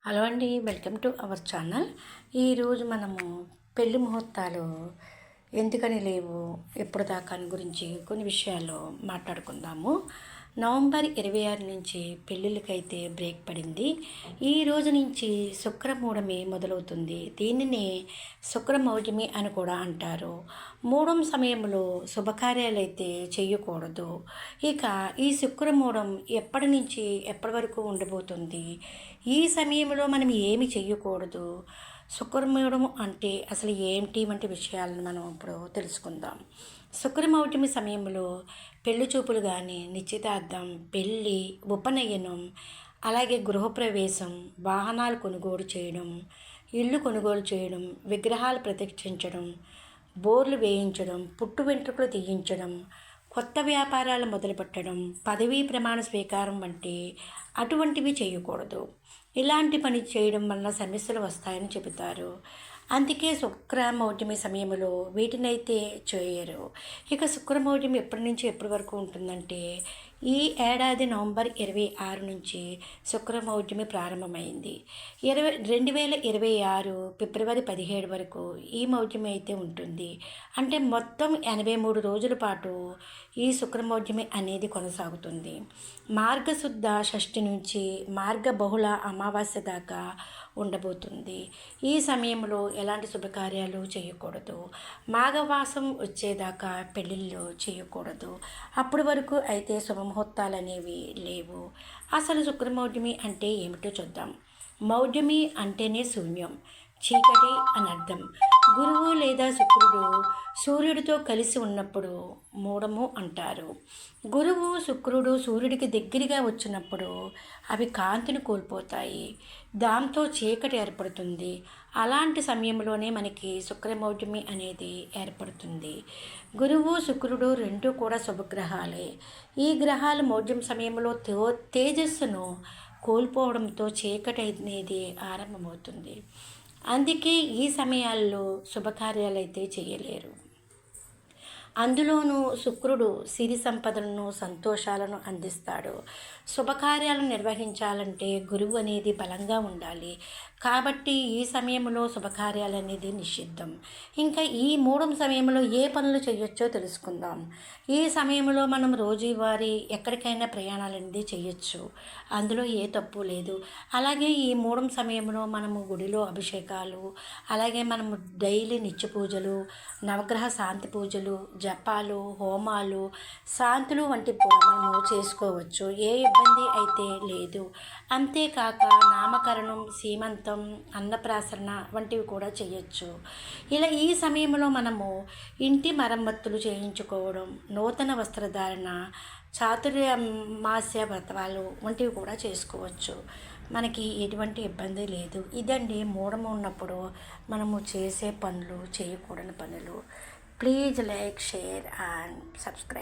Hello అండి, welcome to our channel. ఈరోజు మనము పెళ్లి ముహూర్తాలు ఎందుకని లేవు ఎప్పుడు దాకా గురించి కొన్ని విషయాలు మాట్లాడుకుందాము. నవంబర్ 26 నుంచి పెళ్ళిళ్ళకైతే బ్రేక్ పడింది. ఈ రోజు నుంచి శుక్రమూఢమి మొదలవుతుంది. దీనిని శుక్రమౌఢమి అని కూడా అంటారు. మూఢం సమయంలో శుభకార్యాలు అయితే చేయకూడదు. ఇక ఈ శుక్రమూఢం ఎప్పటి నుంచి ఎప్పటి వరకు ఉండబోతుంది, ఈ సమయంలో మనం ఏమి చెయ్యకూడదు, శుక్రమూఢం అంటే అసలు ఏంటి వంటి విషయాలను మనం ఇప్పుడు తెలుసుకుందాం. శుక్రమౌఢమి సమయంలో పెళ్లి చూపులు కానీ, నిశ్చితార్థం, పెళ్ళి, ఉపనయనం, అలాగే గృహప్రవేశం, వాహనాలు కొనుగోలు చేయడం, ఇల్లు కొనుగోలు చేయడం, విగ్రహాలు ప్రతిష్ఠించడం, బోర్లు వేయించడం, పుట్టు వెంట్రుకలు తీయించడం, కొత్త వ్యాపారాలు మొదలుపెట్టడం, పదవీ ప్రమాణ స్వీకారం వంటి అటువంటివి చేయకూడదు. ఇలాంటి పని చేయడం వల్ల సమస్యలు వస్తాయని చెబుతారు. అందుకే శుక్రమౌఢమి సమయంలో వీటినైతే చేయరు. ఇక శుక్రమౌఢమి ఎప్పటి నుంచి ఎప్పటి వరకు ఉంటుందంటే, ఈ ఏడాది నవంబర్ 26 నుంచి శుక్రమౌఢమి ప్రారంభమైంది. 2026 ఫిబ్రవరి 17 వరకు ఈ మౌఢ్యమి అయితే ఉంటుంది. అంటే మొత్తం 83 రోజుల పాటు ఈ శుక్రమౌఢ్యమి అనేది కొనసాగుతుంది. మార్గశుద్ధ షష్ఠి నుంచి మార్గ బహుళ అమావాస్య దాకా ఉండబోతుంది. ఈ సమయంలో ఎలాంటి శుభకార్యాలు చేయకూడదు. మాఘవాసం వచ్చేదాకా పెళ్ళిళ్ళు చేయకూడదు. అప్పటి వరకు అయితే శుభముహూర్తాలు అనేవి లేవు. అసలు శుక్రమౌఢ్యమి అంటే ఏమిటో చూద్దాం. మౌఢ్యమి అంటేనే శూన్యం, చీకటి అని అర్థం. గురువు లేదా శుక్రుడు సూర్యుడితో కలిసి ఉన్నప్పుడు మూఢము అంటారు. గురువు శుక్రుడు సూర్యుడికి దగ్గరగా వచ్చినప్పుడు అవి కాంతిని కోల్పోతాయి. దాంతో చీకటి ఏర్పడుతుంది. అలాంటి సమయంలోనే మనకి శుక్రమౌఢ్యమి అనేది ఏర్పడుతుంది. గురువు శుక్రుడు రెండూ కూడా శుభగ్రహాలే. ఈ గ్రహాలు మౌఢ్యం సమయంలో తేజస్సును కోల్పోవడంతో చీకటి అనేది ఆరంభమవుతుంది. అందుకే ఈ సమయాల్లో శుభకార్యాలు అయితే చేయలేరు. అందులోనూ శుక్రుడు సిరి సంపదలను, సంతోషాలను అందిస్తాడు. శుభకార్యాలను నిర్వహించాలంటే గురువు అనేది బలంగా ఉండాలి. కాబట్టి ఈ సమయంలో శుభకార్యాలు అనేది నిషిద్ధం. ఇంకా ఈ మూఢం సమయంలో ఏ పనులు చేయొచ్చో తెలుసుకుందాం. ఈ సమయంలో మనం రోజువారీ ఎక్కడికైనా ప్రయాణాలు అనేది చేయొచ్చు. అందులో ఏ తప్పు లేదు. అలాగే ఈ మూఢం సమయంలో మనము గుడిలో అభిషేకాలు, అలాగే మనము డైలీ నిత్య పూజలు, నవగ్రహ శాంతి పూజలు, జపాలు, హోమాలు, శాంతులు వంటివి కూడా మనము చేసుకోవచ్చు. ఏ ఇబ్బంది అయితే లేదు. అంతేకాక నామకరణం, సీమంతం, అన్నప్రాసన వంటివి కూడా చేయొచ్చు. ఇలా ఈ సమయంలో మనము ఇంటి మరమ్మతులు చేయించుకోవడం, నూతన వస్త్రధారణ, చాతుర్మాస్య వ్రతాలు వంటివి కూడా చేసుకోవచ్చు. మనకి ఎటువంటి ఇబ్బంది లేదు. ఇదండి మూఢము ఉన్నప్పుడు మనము చేసే పనులు, చేయకూడని పనులు. Please like, share and subscribe.